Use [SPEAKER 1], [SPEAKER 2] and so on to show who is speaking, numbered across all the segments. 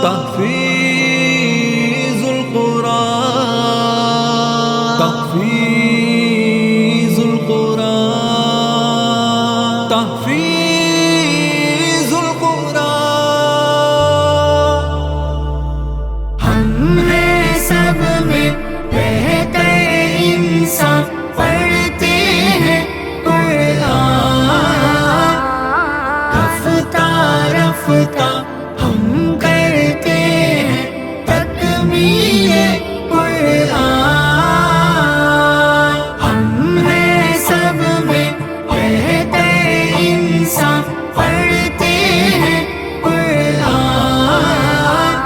[SPEAKER 1] تحفیظ القرآن، تحفیظ القرآن، تحفیظ القرآن۔
[SPEAKER 2] ہم ہیں سب میں بہتر انسان، پڑھتے ہیں قرآن، رفتہ رفتہ ہم کرتے ہیں تکمیل قرآن۔ ہم ہیں سب میں بہتر انسان، پڑھتے ہیں قرآن،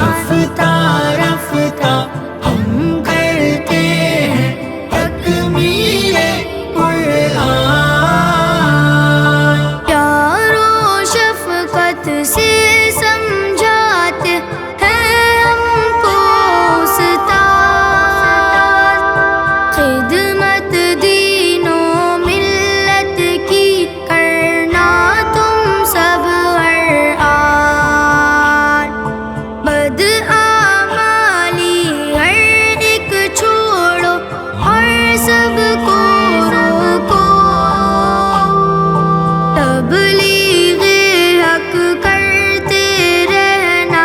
[SPEAKER 2] رفتہ رفتہ ہم کرتے ہیں تکمیل قرآن۔
[SPEAKER 3] پیار و شفقت سے سمجھاتے ہیں ہم کو استاد، خدمت دین و ملت کی کرنا تم سب ہر آن، بدعمالی ہر ایک چھوڑو اور سب کو روکو، تبلیغ حق کرتے رہنا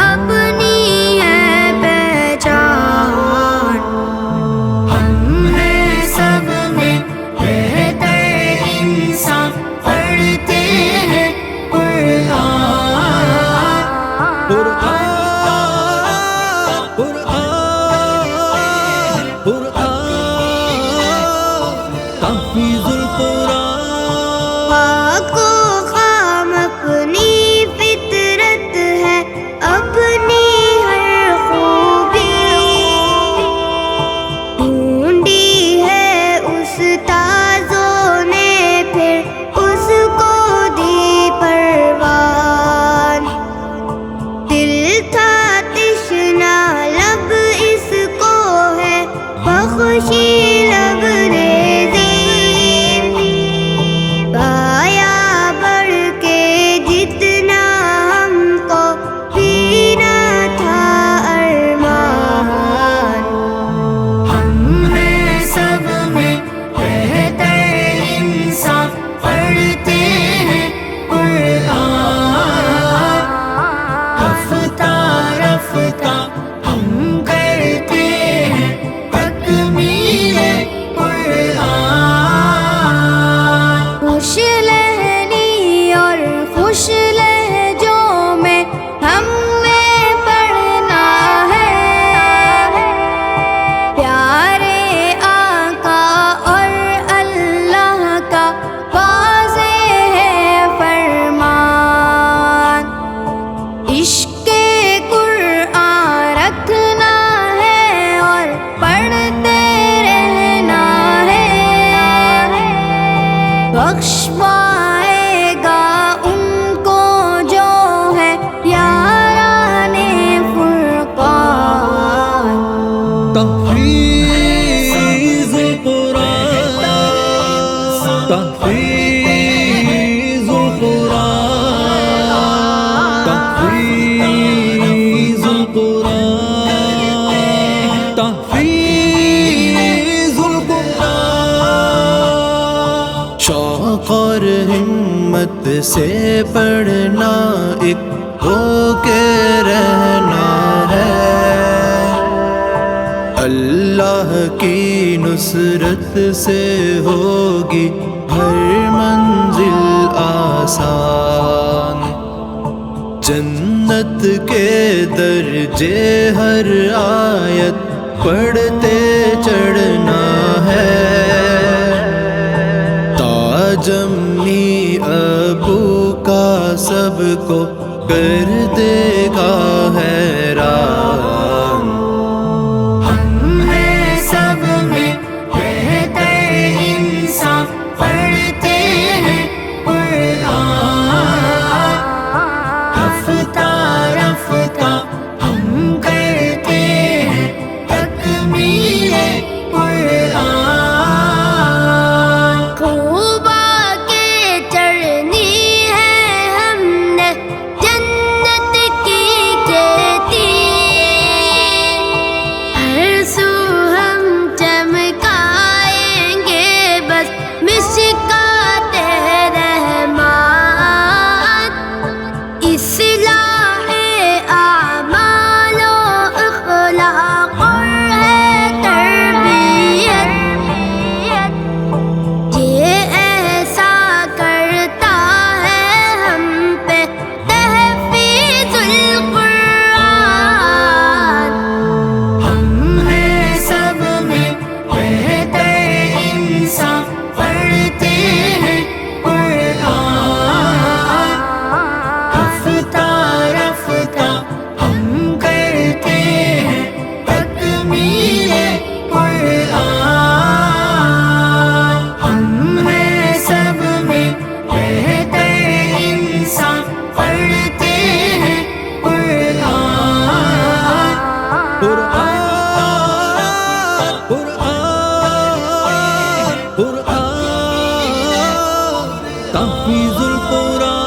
[SPEAKER 3] اپنی ہے پہچان۔
[SPEAKER 2] ہم ہیں سب میں بہتر انسان، پڑھتے ہیں قرآن،
[SPEAKER 1] قرآن، قرآن، قرآن، تحفیظ القرآن۔
[SPEAKER 3] پاک و خام اپنی فطرت ہے، اپنی ہر خوبی ڈھونڈی ہے استاذوں نے، پھر اس کو دی پروان۔ دل تھا تشنا لب اس کو ہے بخشی لبریزی، پایا بڑھ کے جتنا ہم کو پینا تھا ارمان۔
[SPEAKER 2] ہم ہیں سب میں بہتر انسان، پڑھتے ہیں قرآن، رفتہ رفتہ ہم کرتے ہیں تکمیل قرآن۔
[SPEAKER 3] خوش لہنی اور خوش لہجوں میں ہمیں پڑھنا ہے، پیارے آقا اور اللہ کا واضح ہے فرمان، عشق قرآن رکھنا ہے اور پڑھتے رہنا ہے، بخش پائے گا ان کو جو ہے یاران فرقان۔
[SPEAKER 1] تحفیظ القرآن، تحفیظ القرآن، تحفیظ القرآن، تحفیظ القرآن۔ شوق اور ہمت سے پڑھنا، ایک ہو کے رہنا ہے، اللہ کی نصرت سے ہوگی ہر منزل آسان، جنت کے درجے ہر آیت پڑھتے چڑھنا ہے، تاج امی ابو کا سب کو کر دے گا حیران۔
[SPEAKER 2] ہم ہیں سب میں بہتر انسان، پڑھتے ہیں قرآن، رفتہ رفتہ ہم کرتے ہیں تکمیل قرآن۔
[SPEAKER 3] خوبا کے چڑھنی ہے ہم نے جنت کی اصلاح اعمال و اخلاق اور ہے تربیت، یہ ایسا کرتا ہے ہم پہ تحفیظ القرآن۔
[SPEAKER 2] ہم ہیں سب میں بہتر انسان، پڑھتے ہیں قرآن، رفتہ رفتہ ہم کرتے ہیں تکمیل قرآن۔ ہم ہیں سب میں بہتر انسان، پڑھتے ہیں قرآن،
[SPEAKER 1] قرآن قرآن قرآن تحفیظ القرآن